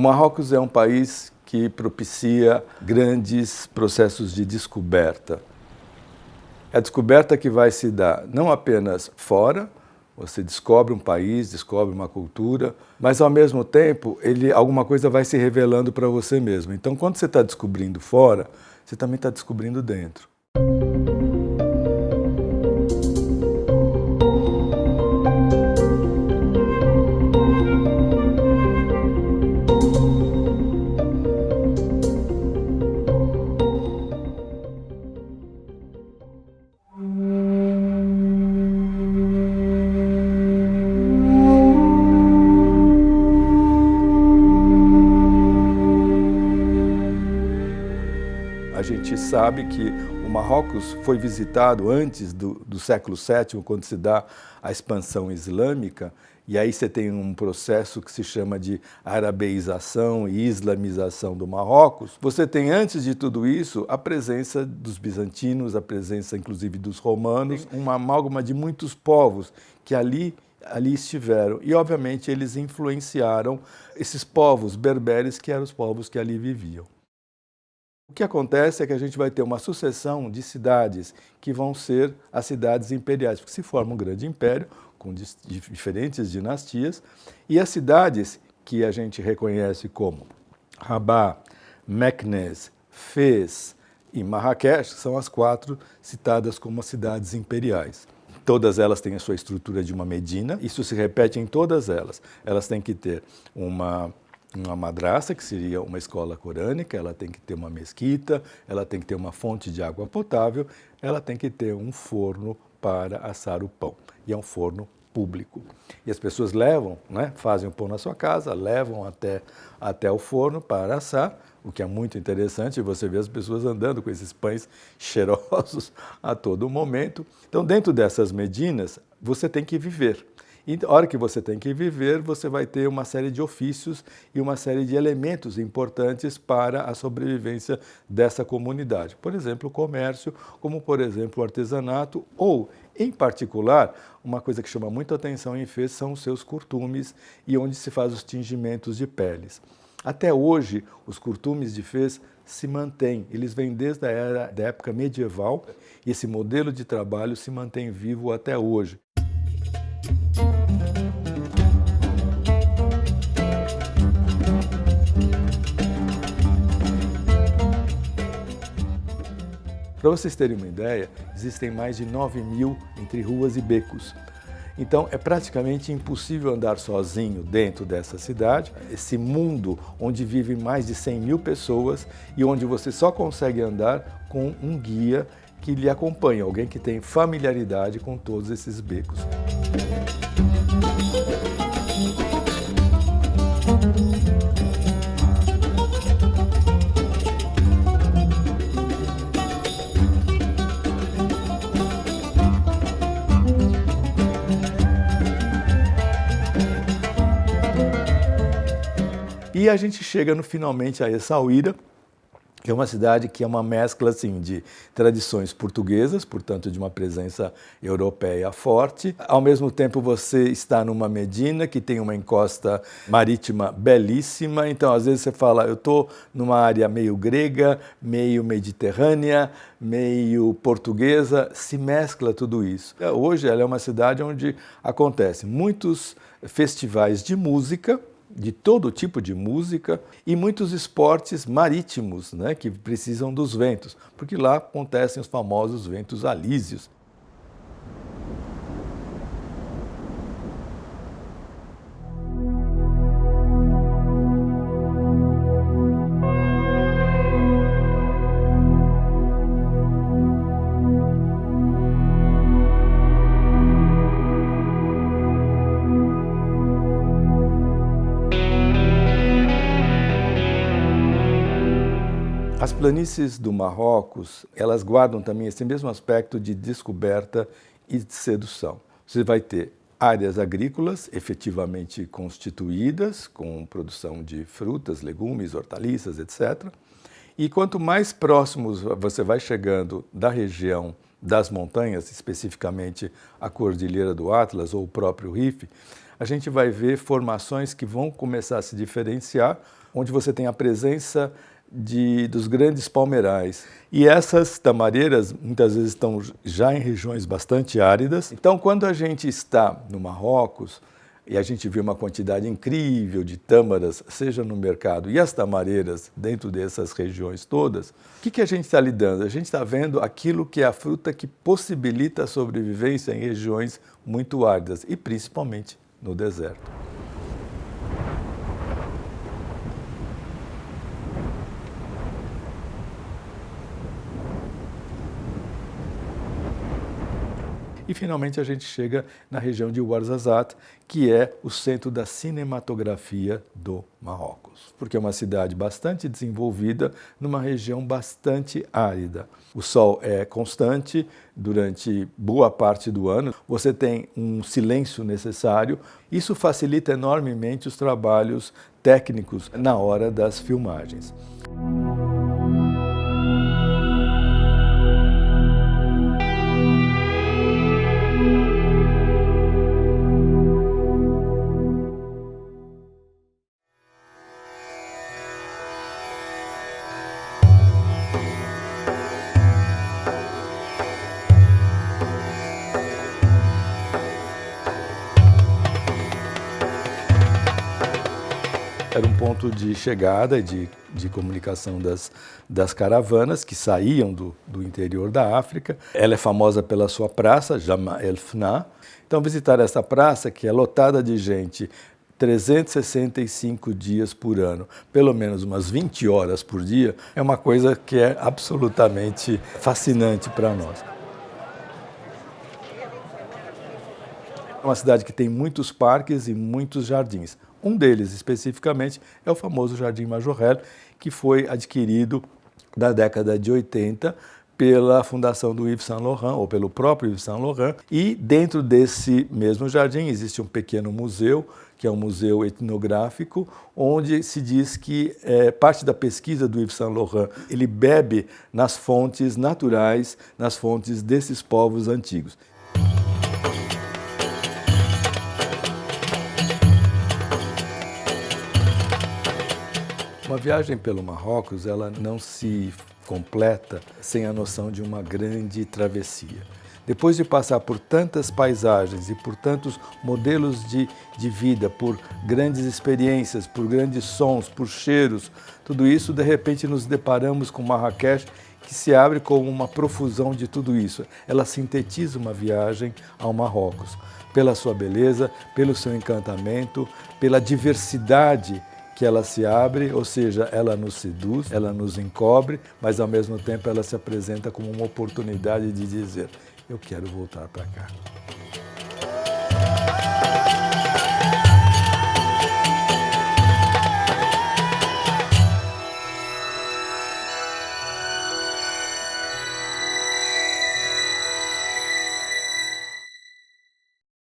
O Marrocos é um país que propicia grandes processos de descoberta. É a descoberta que vai se dar não apenas fora, você descobre um país, descobre uma cultura, mas ao mesmo tempo alguma coisa vai se revelando para você mesmo. Então, quando você está descobrindo fora, você também está descobrindo dentro. A gente sabe que o Marrocos foi visitado antes do século VII, quando se dá a expansão islâmica, e aí você tem um processo que se chama de arabeização e islamização do Marrocos. Você tem, antes de tudo isso, a presença dos bizantinos, a presença inclusive dos romanos, uma amálgama de muitos povos que ali estiveram. E, obviamente, eles influenciaram esses povos berberes, que eram os povos que ali viviam. O que acontece é que a gente vai ter uma sucessão de cidades que vão ser as cidades imperiais, porque se forma um grande império com diferentes dinastias, e as cidades que a gente reconhece como Rabat, Meknès, Fez e Marrakech são as 4 citadas como cidades imperiais. Todas elas têm a sua estrutura de uma medina, isso se repete em todas elas. Elas têm que ter uma madraça, que seria uma escola corânica, ela tem que ter uma mesquita, ela tem que ter uma fonte de água potável, ela tem que ter um forno para assar o pão, e é um forno público. E as pessoas levam, fazem o pão na sua casa, levam até o forno para assar, o que é muito interessante, você vê as pessoas andando com esses pães cheirosos a todo momento. Então, dentro dessas medinas, você tem que viver. E na hora que você tem que viver, você vai ter uma série de ofícios e uma série de elementos importantes para a sobrevivência dessa comunidade. Por exemplo, o comércio, como por exemplo o artesanato, ou, em particular, uma coisa que chama muito atenção em Fez são os seus costumes e onde se faz os tingimentos de peles. Até hoje, os costumes de Fez se mantêm, eles vêm desde da época medieval e esse modelo de trabalho se mantém vivo até hoje. Para vocês terem uma ideia, existem mais de 9.000 entre ruas e becos. Então, é praticamente impossível andar sozinho dentro dessa cidade, esse mundo onde vivem mais de 100.000 pessoas e onde você só consegue andar com um guia que lhe acompanha, alguém que tem familiaridade com todos esses becos. E a gente chega finalmente a Essaouira, que é uma cidade que é uma mescla assim, de tradições portuguesas, portanto de uma presença europeia forte. Ao mesmo tempo você está numa medina que tem uma encosta marítima belíssima, então às vezes você fala, eu estou numa área meio grega, meio mediterrânea, meio portuguesa, se mescla tudo isso. Hoje ela é uma cidade onde acontecem muitos festivais de música, de todo tipo de música e muitos esportes marítimos, que precisam dos ventos, porque lá acontecem os famosos ventos alísios. As planícies do Marrocos, elas guardam também esse mesmo aspecto de descoberta e de sedução. Você vai ter áreas agrícolas efetivamente constituídas, com produção de frutas, legumes, hortaliças, etc. E quanto mais próximos você vai chegando da região das montanhas, especificamente a Cordilheira do Atlas ou o próprio Rif, a gente vai ver formações que vão começar a se diferenciar onde você tem a presença dos grandes palmeirais. E essas tamareiras muitas vezes estão já em regiões bastante áridas. Então, quando a gente está no Marrocos e a gente vê uma quantidade incrível de tâmaras, seja no mercado, e as tamareiras dentro dessas regiões todas, o que a gente está lidando? A gente está vendo aquilo que é a fruta que possibilita a sobrevivência em regiões muito áridas, e principalmente no deserto. E finalmente a gente chega na região de Ouarzazate, que é o centro da cinematografia do Marrocos, porque é uma cidade bastante desenvolvida numa região bastante árida. O sol é constante durante boa parte do ano, você tem um silêncio necessário, isso facilita enormemente os trabalhos técnicos na hora das filmagens. Era um ponto de chegada e de comunicação das caravanas que saíam do interior da África. Ela é famosa pela sua praça, Jama El Fna. Então, visitar essa praça, que é lotada de gente 365 dias por ano, pelo menos umas 20 horas por dia, é uma coisa que é absolutamente fascinante para nós. É uma cidade que tem muitos parques e muitos jardins. Um deles, especificamente, é o famoso Jardim Majorelle, que foi adquirido na década de 80 pela fundação do Yves Saint Laurent, ou pelo próprio Yves Saint Laurent. E dentro desse mesmo jardim existe um pequeno museu, que é um museu etnográfico, onde se diz que parte da pesquisa do Yves Saint Laurent, ele bebe nas fontes naturais, nas fontes desses povos antigos. Uma viagem pelo Marrocos, ela não se completa sem a noção de uma grande travessia. Depois de passar por tantas paisagens e por tantos modelos de vida, por grandes experiências, por grandes sons, por cheiros, tudo isso, de repente nos deparamos com Marrakech, que se abre como uma profusão de tudo isso. Ela sintetiza uma viagem ao Marrocos, pela sua beleza, pelo seu encantamento, pela diversidade que ela se abre, ou seja, ela nos seduz, ela nos encobre, mas ao mesmo tempo ela se apresenta como uma oportunidade de dizer: eu quero voltar para cá.